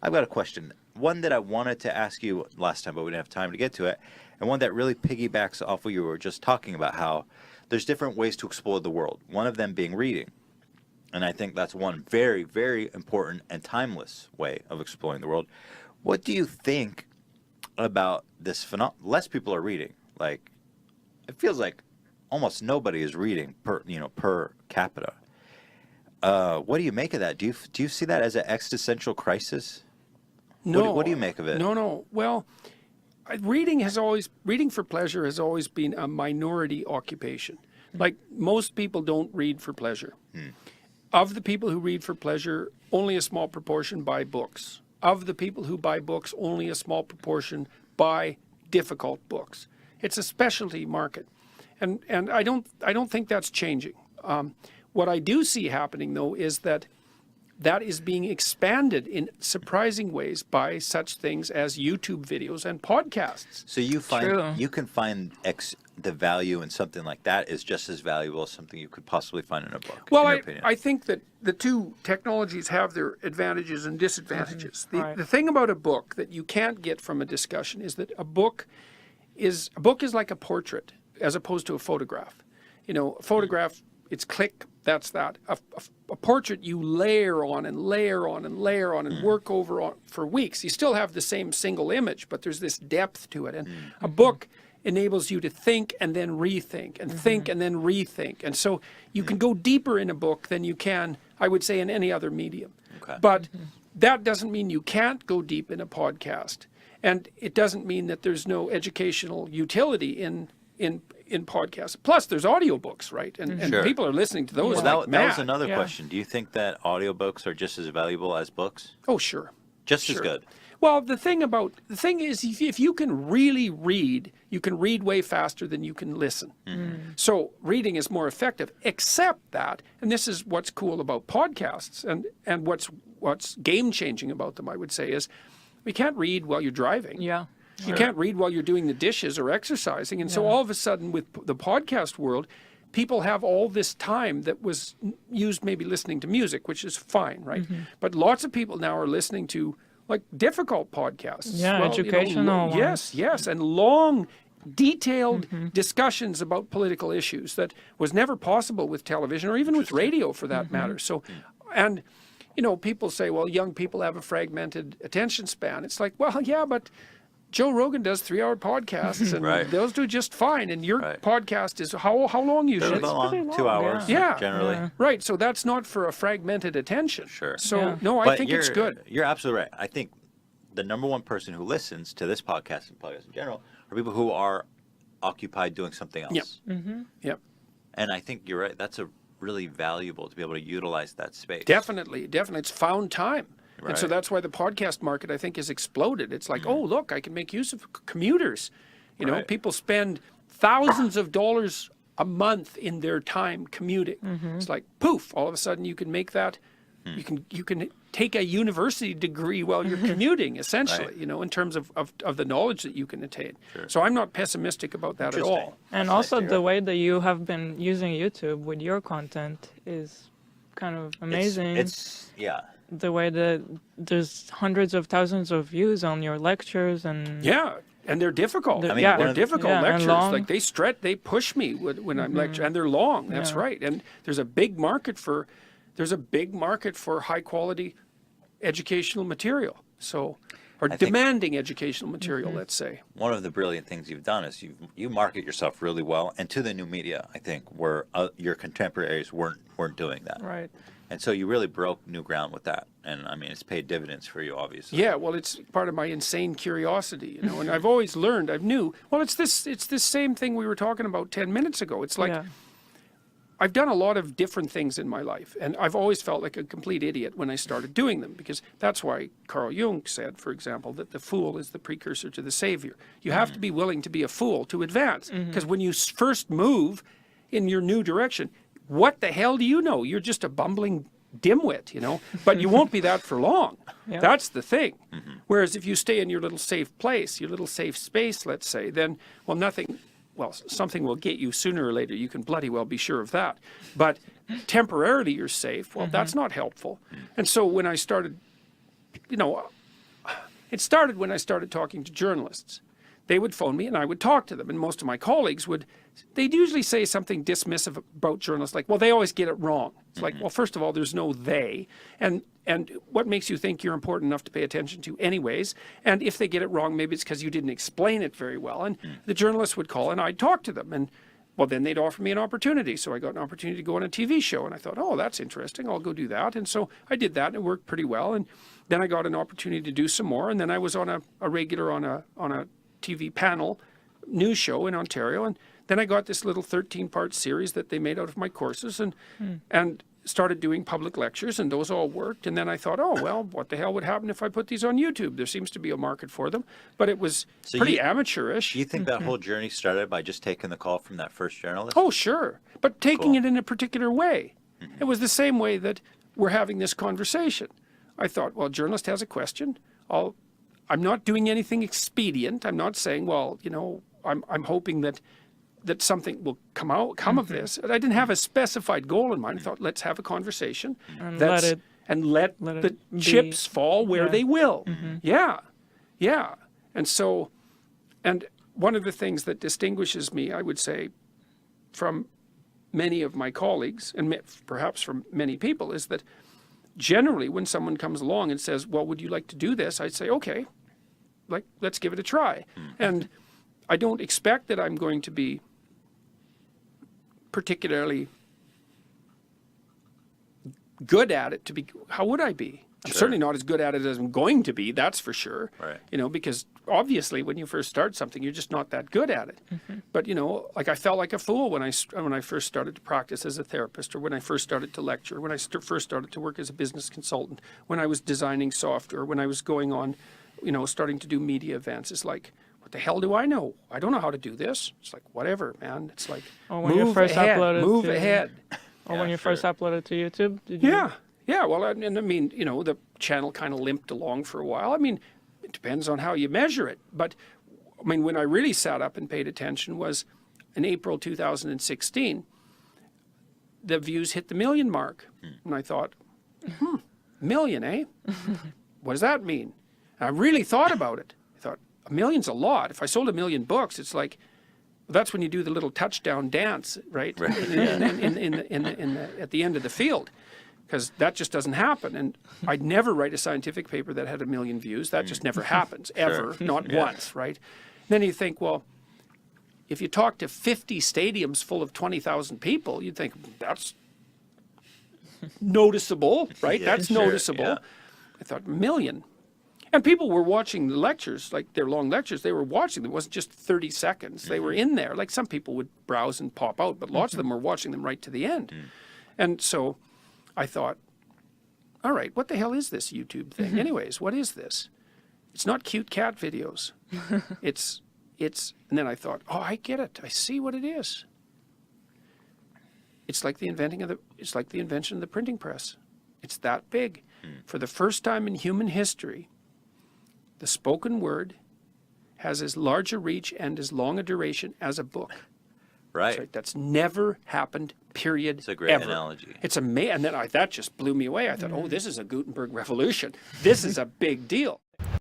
I've got a question. One that I wanted to ask you last time, but we didn't have time to get to it, and one that really piggybacks off what you were just talking about, how there's different ways to explore the world. One of them being reading. And I think that's one very, very important and timeless way of exploring the world. What do you think about this phenomenon? Less people are reading. Like, it feels like almost nobody is reading per capita. What do you make of that? Do you see that as an existential crisis? No. What do you make of it? No. Well, reading for pleasure has always been a minority occupation. Like, most people don't read for pleasure. Of the people who read for pleasure, only a small proportion buy books. Of the people who buy books, only a small proportion buy difficult books. It's a specialty market, and I don't think that's changing. What I do see happening, though, is that is being expanded in surprising ways by such things as YouTube videos and podcasts. So you can find the value in something like that is just as valuable as something you could possibly find in a book. Well, I think that the two technologies have their advantages and disadvantages. The thing about a book that you can't get from a discussion is that a book is like a portrait as opposed to a photograph. A photograph, it's click, that's that. A portrait you layer on and layer on and layer on and work over for weeks. You still have the same single image, but there's this depth to it. And a book enables you to think and then rethink and think and then rethink. And so you can go deeper in a book than you can, I would say, in any other medium. Okay. But that doesn't mean you can't go deep in a podcast. And it doesn't mean that there's no educational utility in podcasts. Plus, there's audiobooks, right? And people are listening to those. Well, that was another question. Do you think that audiobooks are just as valuable as books? Oh, sure. Just as good? Well, the thing is, if you can really read, you can read way faster than you can listen. So reading is more effective, except that, and this is what's cool about podcasts, and what's game-changing about them, I would say, is we can't read while you're driving. Yeah. You can't read while you're doing the dishes or exercising. And so all of a sudden with the podcast world, people have all this time that was used maybe listening to music, which is fine, right? But lots of people now are listening to like difficult podcasts. Yeah, educational ones. Yes, and long, detailed discussions about political issues that was never possible with television or even with radio for that matter. So, and people say, well, young people have a fragmented attention span. It's like, well, yeah, but Joe Rogan does 3-hour podcasts, and those do just fine. And your podcast is how long usually? It's long, 2 hours, generally. Yeah. Right, so that's not for a fragmented attention. Sure. So, no, I think it's good. You're absolutely right. I think the number one person who listens to this podcast and podcasts in general are people who are occupied doing something else. Yep. And I think you're right. That's really valuable to be able to utilize that space. Definitely. It's found time. Right. And so that's why the podcast market, I think, has exploded. It's like, oh, look, I can make use of commuters. People spend thousands of dollars a month in their time commuting. It's like, poof, all of a sudden you can make that. You can take a university degree while you're commuting, essentially, in terms of the knowledge that you can attain. Sure. So I'm not pessimistic about that at all. And also the way that you have been using YouTube with your content is kind of amazing. It's the way that there's hundreds of thousands of views on your lectures and and they're difficult. They're difficult lectures. Like they push me when I'm lecturing, and they're long. That's right. And there's a big market for high quality educational material. So, or demanding educational material, let's say. One of the brilliant things you've done is you market yourself really well, and to the new media, I think, where your contemporaries weren't doing that. Right. And so you really broke new ground with that. And I mean, it's paid dividends for you, obviously. Yeah, well, it's part of my insane curiosity, and I've always learned, it's this same thing we were talking about 10 minutes ago. It's like, I've done a lot of different things in my life, and I've always felt like a complete idiot when I started doing them, because that's why Carl Jung said, for example, that the fool is the precursor to the savior. You have to be willing to be a fool to advance, because when you first move in your new direction, what the hell do you know? You're just a bumbling dimwit, but you won't be that for long. That's the thing. Whereas if you stay in your little safe place, your little safe space, let's say, then, something will get you sooner or later. You can bloody well be sure of that. But temporarily you're safe. Well, that's not helpful. And so when I started, It started when I started talking to journalists. They would phone me and I would talk to them. And most of my colleagues they'd usually say something dismissive about journalists, like, well, they always get it wrong. It's like, well, first of all, there's no they. And what makes you think you're important enough to pay attention to anyways? And if they get it wrong, maybe it's because you didn't explain it very well. And the journalists would call and I'd talk to them. And well, then they'd offer me an opportunity. So I got an opportunity to go on a TV show. And I thought, oh, that's interesting. I'll go do that. And so I did that and it worked pretty well. And then I got an opportunity to do some more. And then I was on a regular on a TV panel news show in Ontario. And then I got this little 13-part series that they made out of my courses and started doing public lectures, and those all worked. And then I thought, oh, well, what the hell would happen if I put these on YouTube? There seems to be a market for them. But it was pretty amateurish. Do you think that whole journey started by just taking the call from that first journalist? Oh, sure. But taking it in a particular way. It was the same way that we're having this conversation. I thought, well, a journalist has a question. I'm not doing anything expedient. I'm not saying, well, I'm hoping that something will come of this. I didn't have a specified goal in mind. I thought, let's have a conversation And let the chips fall where they will. Yeah. And one of the things that distinguishes me, I would say, from many of my colleagues, and perhaps from many people, is that generally when someone comes along and says, well, would you like to do this? I'd say, okay, let's give it a try. And I don't expect that I'm going to be particularly good at it how would I be? I'm certainly not as good at it as I'm going to be, that's for sure. Right. Because obviously when you first start something, you're just not that good at it. But, I felt like a fool when I first started to practice as a therapist, or when I first started to lecture, when I first started to work as a business consultant, when I was designing software, when I was going on, starting to do media events. It's like, what the hell do I know? I don't know how to do this. It's like, whatever, man. It's like, move ahead. Or when you first uploaded to YouTube? Did you? Yeah. Well, and I mean, the channel kind of limped along for a while. I mean, it depends on how you measure it. But, I mean, when I really sat up and paid attention was in April 2016, the views hit the 1 million mark. And I thought, million, eh? What does that mean? And I really thought about it. I thought, 1 million's a lot. If I sold 1 million books, it's like, that's when you do the little touchdown dance, right? At the end of the field, because that just doesn't happen. And I'd never write a scientific paper that had 1 million views. That just never happens, ever, not once, right? Then you think, well, if you talk to 50 stadiums full of 20,000 people, you'd think that's noticeable, right? That's noticeable. Yeah. I thought, 1 million. And people were watching the lectures, like their long lectures, they were watching them. It wasn't just 30 seconds. They were in there. Like some people would browse and pop out, but lots of them were watching them right to the end. And so I thought, all right, what the hell is this YouTube thing? Anyways, what is this? It's not cute cat videos. It's, and then I thought, oh, I get it. I see what it is. It's like the invention of the printing press. It's that big. For the first time in human history, the spoken word has as large a reach and as long a duration as a book. Right. That's never happened, period. It's a great ever. analogy. It's amazing. And then that just blew me away. I thought, oh, this is a Gutenberg revolution. This is a big deal.